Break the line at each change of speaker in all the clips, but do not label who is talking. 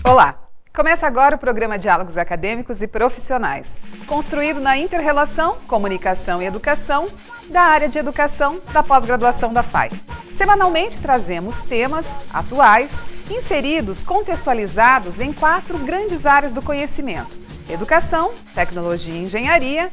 Olá! Começa agora o programa Diálogos Acadêmicos e Profissionais, construído na inter-relação, comunicação e educação da área de educação da pós-graduação da FAI. Semanalmente trazemos temas atuais, inseridos, contextualizados em 4 grandes áreas do conhecimento: educação, tecnologia e engenharia,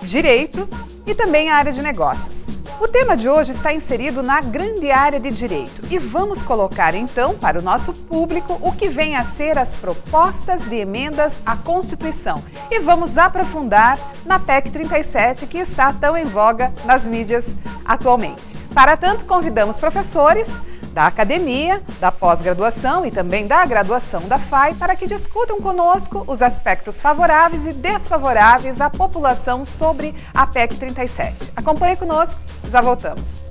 direito e também a área de negócios. O tema de hoje está inserido na grande área de direito e vamos colocar então para o nosso público o que vem a ser as propostas de emendas à Constituição e vamos aprofundar na PEC 37 que está tão em voga nas mídias atualmente. Para tanto, convidamos professores da academia, da pós-graduação e também da graduação da FAI para que discutam conosco os aspectos favoráveis e desfavoráveis à população sobre a PEC 37. Acompanhe conosco, já voltamos.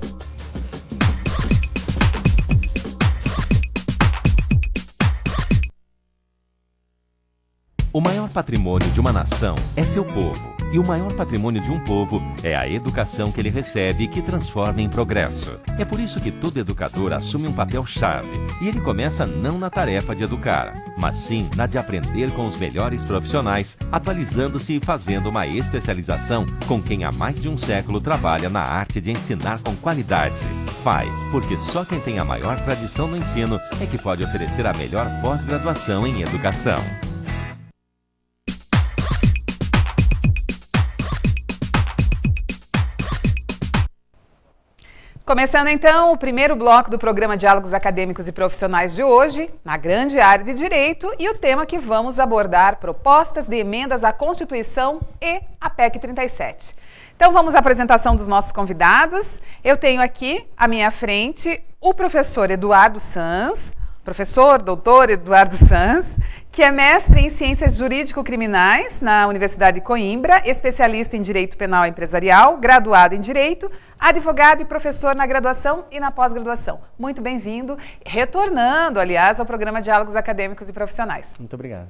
O maior patrimônio de uma nação é seu povo. E o maior patrimônio de um povo é a educação que ele recebe e que transforma em progresso. É por isso que todo educador assume um papel-chave. E ele começa não na tarefa de educar, mas sim na de aprender com os melhores profissionais, atualizando-se e fazendo uma especialização com quem há mais de um século trabalha na arte de ensinar com qualidade. FAI, porque só quem tem a maior tradição no ensino é que pode oferecer a melhor pós-graduação em educação.
Começando então o primeiro bloco do programa Diálogos Acadêmicos e Profissionais de hoje, na grande área de direito, e o tema que vamos abordar: propostas de emendas à Constituição e à PEC 37. Então vamos à apresentação dos nossos convidados. Eu tenho aqui à minha frente o professor Eduardo Sanz, professor doutor Eduardo Sanz, que é mestre em Ciências Jurídico-Criminais na Universidade de Coimbra, especialista em Direito Penal Empresarial, graduado em Direito, advogado e professor na graduação e na pós-graduação. Muito bem-vindo, retornando, aliás, ao programa Diálogos Acadêmicos e Profissionais.
Muito obrigado.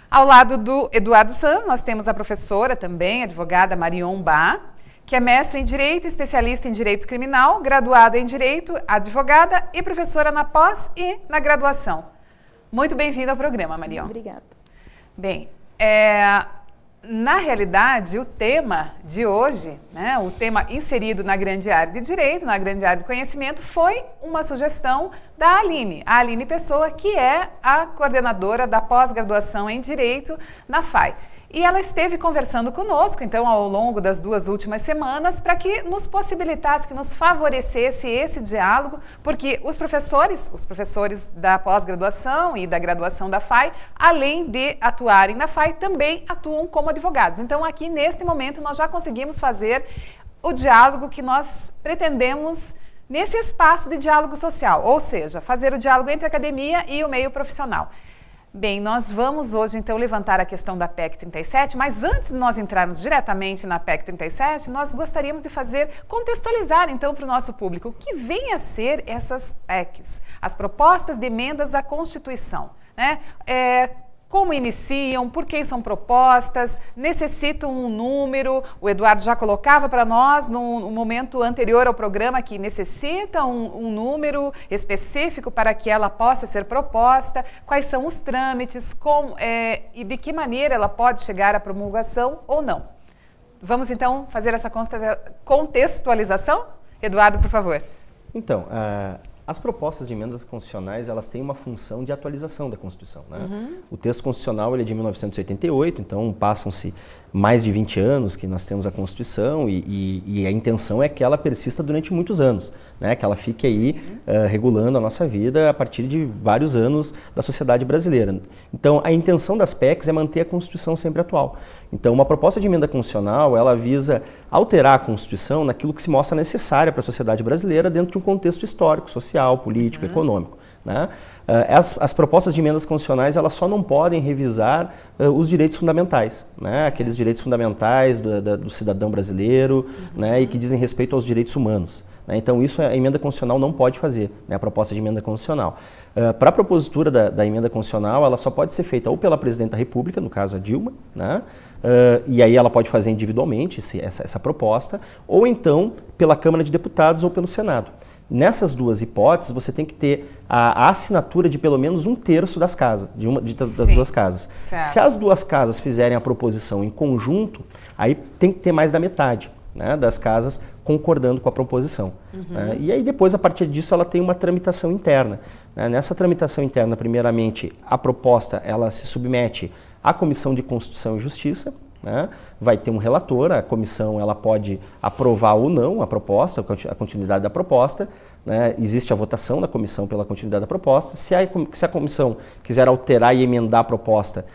Ao lado do Eduardo Sanz, nós temos a professora também, advogada Marion Bá, que é mestre em Direito, especialista em Direito Criminal, graduada em Direito, advogada e professora na pós e na graduação. Muito bem-vinda ao programa, Marion.
Obrigada.
Bem, na realidade, o tema de hoje, né, o tema inserido na grande área de Direito, na grande área de Conhecimento, foi uma sugestão da Aline, a Aline Pessoa, que é a coordenadora da pós-graduação em Direito na FAI. E ela esteve conversando conosco, então, ao longo das 2 últimas semanas, para que nos possibilitasse, que nos favorecesse esse diálogo, porque os professores da pós-graduação e da graduação da FAI, além de atuarem na FAI, também atuam como advogados. Então, aqui, neste momento, nós já conseguimos fazer o diálogo que nós pretendemos nesse espaço de diálogo social, ou seja, fazer o diálogo entre a academia e o meio profissional. Bem, nós vamos hoje então levantar a questão da PEC 37, mas antes de nós entrarmos diretamente na PEC 37, nós gostaríamos de contextualizar então para o nosso público o que vem a ser essas PECs, as propostas de emendas à Constituição, né? Como iniciam, por quem são propostas, necessitam um número. O Eduardo já colocava para nós no momento anterior ao programa que necessita um número específico para que ela possa ser proposta, quais são os trâmites, e de que maneira ela pode chegar à promulgação ou não. Vamos então fazer essa contextualização? Eduardo, por favor.
Então, as propostas de emendas constitucionais, elas têm uma função de atualização da Constituição, né? O texto constitucional ele é de 1988, então passam-se mais de 20 anos que nós temos a Constituição e a intenção é que ela persista durante muitos anos, né? Que ela fique aí regulando a nossa vida a partir de vários anos da sociedade brasileira. Então, a intenção das PECs é manter a Constituição sempre atual. Então, uma proposta de emenda constitucional, ela visa alterar a Constituição naquilo que se mostra necessária para a sociedade brasileira dentro de um contexto histórico, social, político, econômico, né? As propostas de emendas constitucionais, elas só não podem revisar os direitos fundamentais, né? Aqueles direitos fundamentais do cidadão brasileiro, né? E que dizem respeito aos direitos humanos, né? Então, isso a emenda constitucional não pode fazer, né? A proposta de emenda constitucional. Para a propositura da emenda constitucional, ela só pode ser feita ou pela Presidente da República, no caso a Dilma, né? E aí ela pode fazer individualmente essa proposta, ou então pela Câmara de Deputados ou pelo Senado. Nessas duas hipóteses, você tem que ter a assinatura de pelo menos 1/3 das casas, das duas casas.
Certo.
Se as duas casas fizerem a proposição em conjunto, aí tem que ter mais da metade, né, das casas concordando com a proposição. Né? E aí depois, a partir disso, ela tem uma tramitação interna. Né? Nessa tramitação interna, primeiramente, a proposta ela se submete à Comissão de Constituição e Justiça, né? Vai ter um relator, a comissão ela pode aprovar ou não a proposta, a continuidade da proposta, né? Existe a votação da comissão pela continuidade da proposta. Se a comissão quiser alterar e emendar a proposta,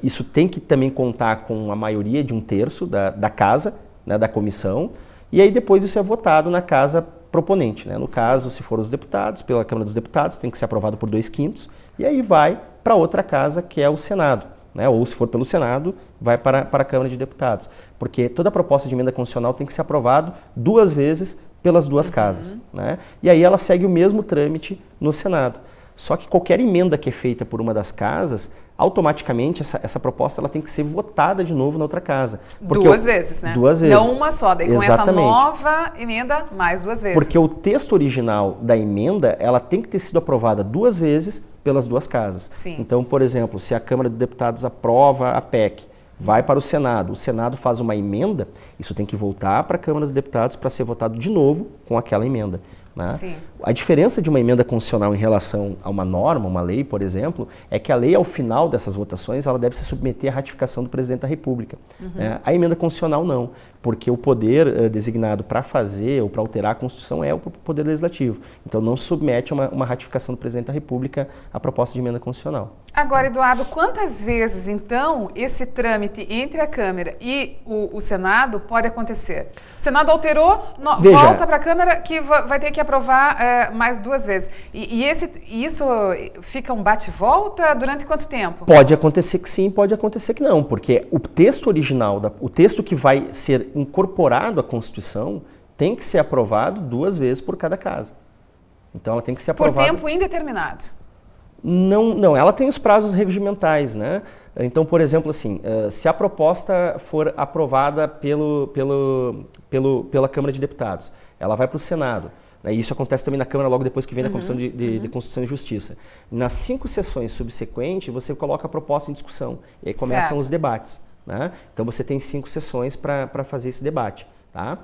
isso tem que também contar com a maioria de 1/3 da casa, né, da comissão, e aí depois isso é votado na casa proponente. Né? No caso, se for os deputados, pela Câmara dos Deputados, tem que ser aprovado por 2/5, e aí vai para outra casa, que é o Senado. Né? Ou se for pelo Senado, vai para a Câmara de Deputados. Porque toda proposta de emenda constitucional tem que ser aprovada 2 vezes pelas duas casas. Né? E aí ela segue o mesmo trâmite no Senado. Só que qualquer emenda que é feita por uma das casas, automaticamente essa proposta ela tem que ser votada de novo na outra casa.
Porque 2 vezes, né?
2 vezes.
Não uma só, daí com essa nova emenda, mais 2 vezes.
Porque o texto original da emenda, ela tem que ter sido aprovada 2 vezes pelas duas casas.
Sim.
Então, por exemplo, se a Câmara de Deputados aprova a PEC, vai para o Senado faz uma emenda, isso tem que voltar para a Câmara de Deputados para ser votado de novo com aquela emenda. Né?
Sim.
A diferença de uma emenda constitucional em relação a uma norma, uma lei, por exemplo, é que a lei, ao final dessas votações, ela deve se submeter à ratificação do Presidente da República. Né? A emenda constitucional não, porque o poder designado para fazer ou para alterar a Constituição é o Poder Legislativo. Então não se submete a uma ratificação do Presidente da República a proposta de emenda constitucional.
Agora, Eduardo, quantas vezes, então, esse trâmite entre a Câmara e o Senado pode acontecer? O Senado alterou, volta para a Câmara que vai ter que aprovar mais 2 vezes. E isso fica um bate-volta durante quanto tempo?
Pode acontecer que sim, pode acontecer que não, porque o texto original, o texto que vai ser incorporado à Constituição, tem que ser aprovado 2 vezes por cada casa. Então ela tem que ser aprovada...
Por tempo indeterminado?
Não, ela tem os prazos regimentais, né? Então, por exemplo, assim, se a proposta for aprovada pela Câmara de Deputados, ela vai para o Senado. Né? E isso acontece também na Câmara logo depois que vem da Comissão de Constituição e Justiça. Nas 5 sessões subsequentes, você coloca a proposta em discussão. E aí começam os debates. Né? Então, você tem 5 sessões para fazer esse debate. Tá?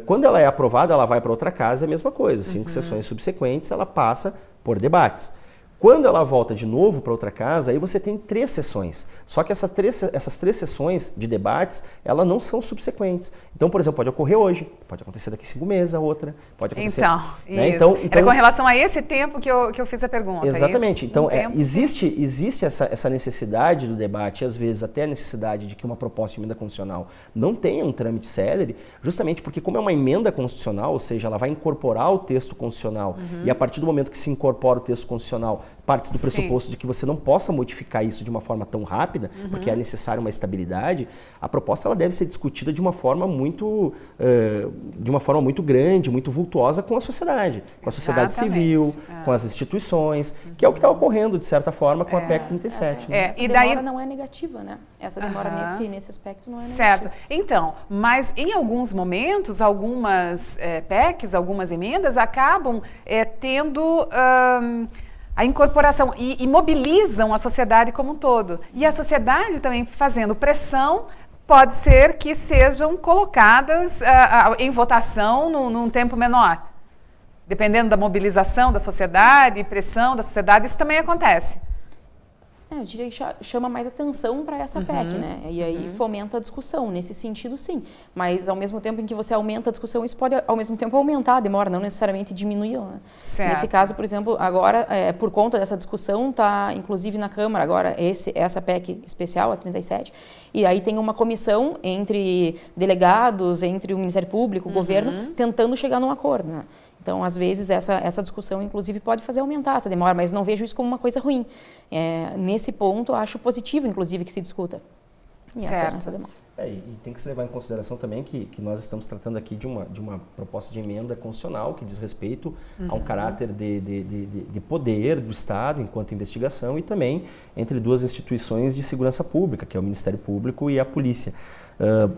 Quando ela é aprovada, ela vai para outra casa, é a mesma coisa. 5 sessões subsequentes, ela passa por debates. Quando ela volta de novo para outra casa, aí você tem 3 sessões. Só que essas três sessões de debates, elas não são subsequentes. Então, por exemplo, pode ocorrer hoje, pode acontecer daqui 5 meses a outra, pode acontecer...
Né? Então, era com relação a esse tempo que eu fiz a pergunta.
Exatamente. Então, existe essa necessidade do debate, e às vezes até a necessidade de que uma proposta de emenda constitucional não tenha um trâmite célere, justamente porque como é uma emenda constitucional, ou seja, ela vai incorporar o texto constitucional, e a partir do momento que se incorpora o texto constitucional, parte do pressuposto de que você não possa modificar isso de uma forma tão rápida, porque é necessária uma estabilidade, a proposta ela deve ser discutida de uma forma muito grande, muito vultuosa com a sociedade sociedade civil, com as instituições, que é o que está ocorrendo, de certa forma, com a PEC 37.
Essa demora não é negativa, né? Essa demora nesse aspecto não é negativa.
Certo. Então, mas em alguns momentos, algumas PECs, algumas emendas acabam tendo... a incorporação e mobilizam a sociedade como um todo. E a sociedade também fazendo pressão, pode ser que sejam colocadas em votação num tempo menor. Dependendo da mobilização da sociedade, pressão da sociedade, isso também acontece.
Eu diria que chama mais atenção para essa PEC, né? E aí fomenta a discussão, nesse sentido sim. Mas ao mesmo tempo em que você aumenta a discussão, isso pode ao mesmo tempo aumentar a demora, não necessariamente diminuí-la. Né? Nesse caso, por exemplo, agora, por conta dessa discussão, está inclusive na Câmara agora essa PEC especial, a 37, e aí tem uma comissão entre delegados, entre o Ministério Público, o governo, tentando chegar num acordo, né? Então, às vezes, essa discussão, inclusive, pode fazer aumentar essa demora, mas não vejo isso como uma coisa ruim. Nesse ponto, acho positivo, inclusive, que se discuta. E essa demora.
E tem que se levar em consideração também que nós estamos tratando aqui de uma proposta de emenda constitucional que diz respeito a um caráter de poder do Estado enquanto investigação e também entre 2 instituições de segurança pública, que é o Ministério Público e a Polícia.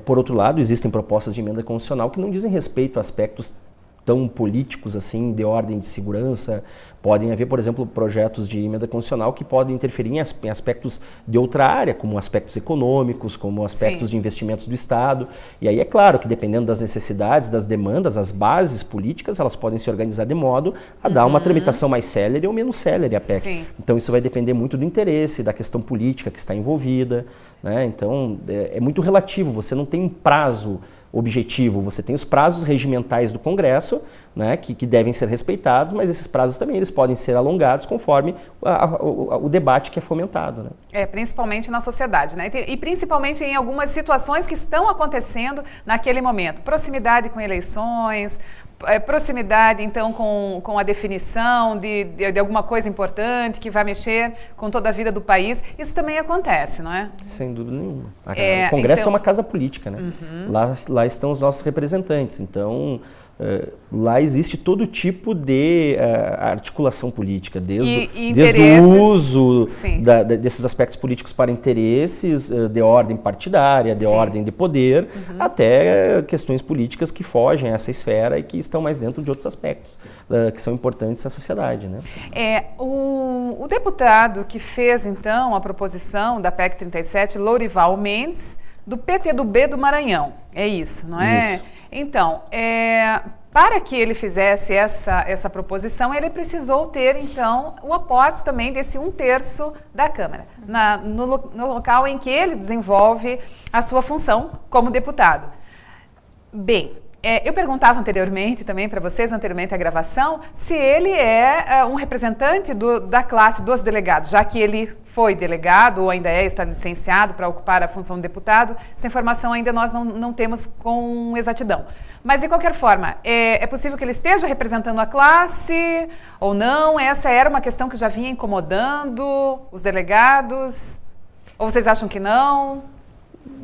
Por outro lado, existem propostas de emenda constitucional que não dizem respeito a aspectos tão políticos assim, de ordem de segurança. Podem haver, por exemplo, projetos de emenda constitucional que podem interferir em aspectos de outra área, como aspectos econômicos, como aspectos de investimentos do Estado. E aí é claro que, dependendo das necessidades, das demandas, as bases políticas, elas podem se organizar de modo a dar uma tramitação mais célere ou menos célere à PEC.
Sim.
Então isso vai depender muito do interesse, da questão política que está envolvida, né? Então é muito relativo, você não tem um prazo objetivo, você tem os prazos regimentais do Congresso, né, que devem ser respeitados, mas esses prazos também eles podem ser alongados conforme o debate que é fomentado, né?
Principalmente na sociedade, né? E principalmente em algumas situações que estão acontecendo naquele momento. Proximidade com eleições, proximidade, então, com a definição de alguma coisa importante que vai mexer com toda a vida do país. Isso também acontece, não é?
Sem dúvida nenhuma. O Congresso é uma casa política, né? Lá estão os nossos representantes. Então, lá existe todo tipo de articulação política, desde o uso desses aspectos políticos para interesses de ordem partidária, de ordem de poder, até questões políticas que fogem a essa esfera e que estão mais dentro de outros aspectos que são importantes à sociedade, né?
O deputado que fez, então, a proposição da PEC 37, Lourival Mendes, do PTB do Maranhão. É isso, não é?
Isso.
Então, para que ele fizesse essa proposição, ele precisou ter, então, o aporte também desse 1/3 da Câmara, no local em que ele desenvolve a sua função como deputado. Bem, eu perguntava anteriormente também para vocês, anteriormente à gravação, se ele é um representante da classe dos delegados, já que ele foi delegado ou ainda está licenciado para ocupar a função de deputado. Essa informação ainda nós não temos com exatidão. Mas, de qualquer forma, é possível que ele esteja representando a classe ou não? Essa era uma questão que já vinha incomodando os delegados? Ou vocês acham que não?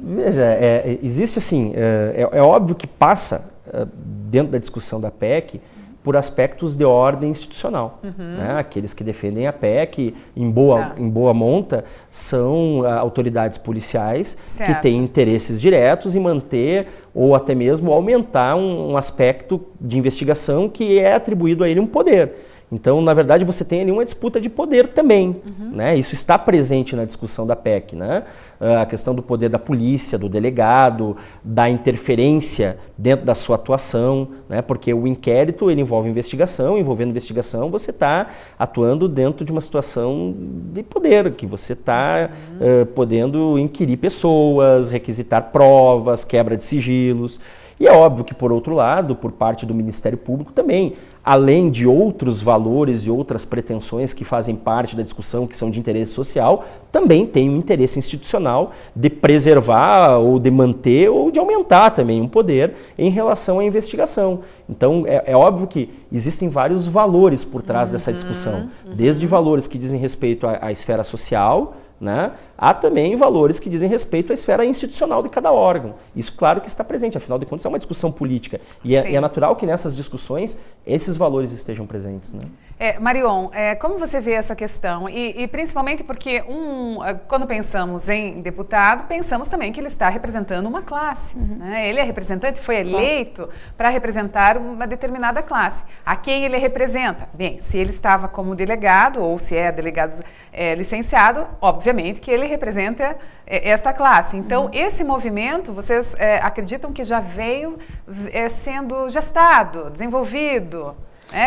Veja, existe assim, é óbvio que passa dentro da discussão da PEC por aspectos de ordem institucional. Né? Aqueles que defendem a PEC, em boa monta, são autoridades policiais que têm interesses diretos em manter ou até mesmo aumentar um aspecto de investigação que é atribuído a ele um poder. Então, na verdade, você tem ali uma disputa de poder também, né? Isso está presente na discussão da PEC, né? A questão do poder da polícia, do delegado, da interferência dentro da sua atuação, né? Porque o inquérito ele envolve investigação, envolvendo investigação você está atuando dentro de uma situação de poder, que você está podendo inquirir pessoas, requisitar provas, quebra de sigilos. E é óbvio que, por outro lado, por parte do Ministério Público também, além de outros valores e outras pretensões que fazem parte da discussão, que são de interesse social, também tem um interesse institucional de preservar ou de manter ou de aumentar também um poder em relação à investigação. Então, é óbvio que existem vários valores por trás dessa discussão, desde valores que dizem respeito à esfera social, né? Há também valores que dizem respeito à esfera institucional de cada órgão. Isso, claro, que está presente, afinal de contas, é uma discussão política. E é natural que nessas discussões esses valores estejam presentes, né?
Marion, como você vê essa questão? E principalmente porque, quando pensamos em deputado, pensamos também que ele está representando uma classe. Né? Ele é representante, foi eleito para representar uma determinada classe. A quem ele representa? Bem, se ele estava como delegado, ou se é delegado licenciado, obviamente que ele representa essa classe. Então, esse movimento, vocês acreditam que já veio sendo gestado, desenvolvido,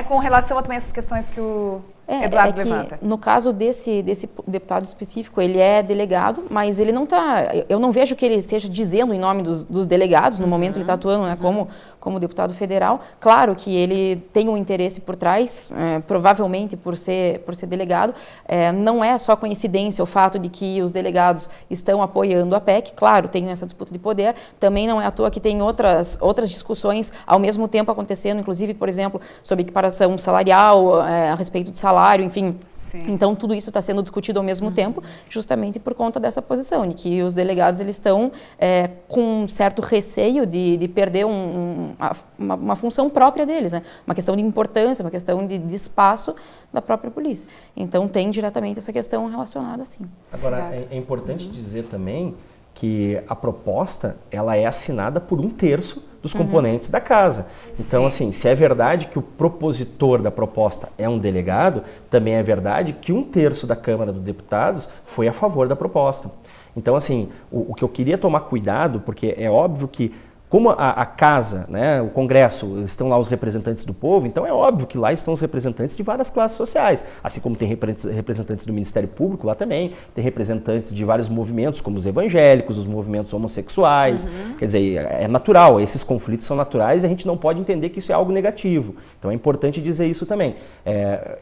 com relação a também essas questões que o Eduardo levanta?
No caso desse deputado específico, ele é delegado, mas ele não está... Eu não vejo que ele esteja dizendo em nome dos delegados, no momento ele está atuando, né, como deputado federal. Claro que ele tem um interesse por trás, provavelmente por ser delegado. Não é só coincidência o fato de que os delegados estão apoiando a PEC. Claro, tem essa disputa de poder. Também não é à toa que tem outras discussões ao mesmo tempo acontecendo, inclusive, por exemplo, sobre equiparação salarial, a respeito de salário, enfim.
Sim.
Então, tudo isso está sendo discutido ao mesmo tempo, justamente por conta dessa posição, de que os delegados eles estão com um certo receio de perder uma função própria deles, né? Uma questão de importância, uma questão de espaço da própria polícia. Então, tem diretamente essa questão relacionada, sim.
Agora, é importante dizer também que a proposta ela é assinada por 1/3 dos componentes da casa. Então, assim, se é verdade que o propositor da proposta é um delegado, também é verdade que 1/3 da Câmara dos Deputados foi a favor da proposta. Então, assim, o que eu queria tomar cuidado, porque é óbvio que como a casa, né, o Congresso, estão lá os representantes do povo, então é óbvio que lá estão os representantes de várias classes sociais, assim como tem representantes do Ministério Público lá também, tem representantes de vários movimentos, como os evangélicos, os movimentos homossexuais, quer dizer, é natural, esses conflitos são naturais e a gente não pode entender que isso é algo negativo, então é importante dizer isso também.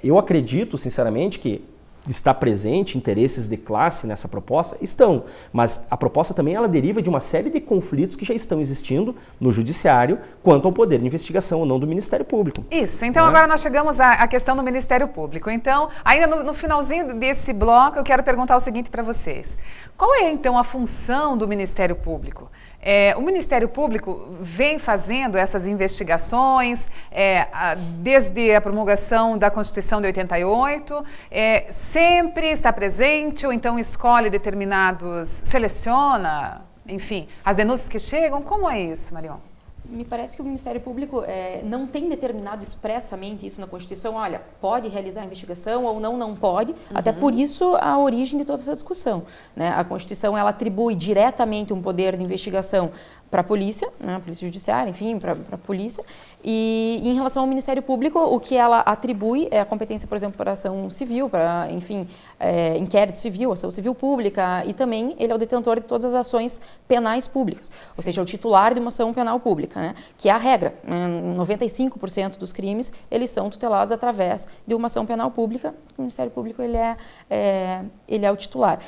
Eu acredito, sinceramente, que está presente interesses de classe nessa proposta? Estão, mas a proposta também ela deriva de uma série de conflitos que já estão existindo no judiciário quanto ao poder de investigação ou não do Ministério Público.
Isso, então agora nós chegamos à questão do Ministério Público. Então, ainda no finalzinho desse bloco, eu quero perguntar o seguinte para vocês. Qual é então a função do Ministério Público? O Ministério Público vem fazendo essas investigações desde a promulgação da Constituição de 88, sempre está presente ou então escolhe determinados, seleciona, enfim, as denúncias que chegam? Como é isso, Marion?
Me parece que o Ministério Público não tem determinado expressamente isso na Constituição, olha, pode realizar a investigação ou não pode, até por isso a origem de toda essa discussão, né? A Constituição ela atribui diretamente um poder de investigação para a polícia, né, a polícia judiciária, enfim, para a polícia, e em relação ao Ministério Público, o que ela atribui é a competência, por exemplo, para ação civil, para, enfim, inquérito civil, ação civil pública, e também ele é o detentor de todas as ações penais públicas, ou seja, é o titular de uma ação penal pública, né, que é a regra, né, 95% dos crimes, eles são tutelados através de uma ação penal pública, o Ministério Público ele é o titular.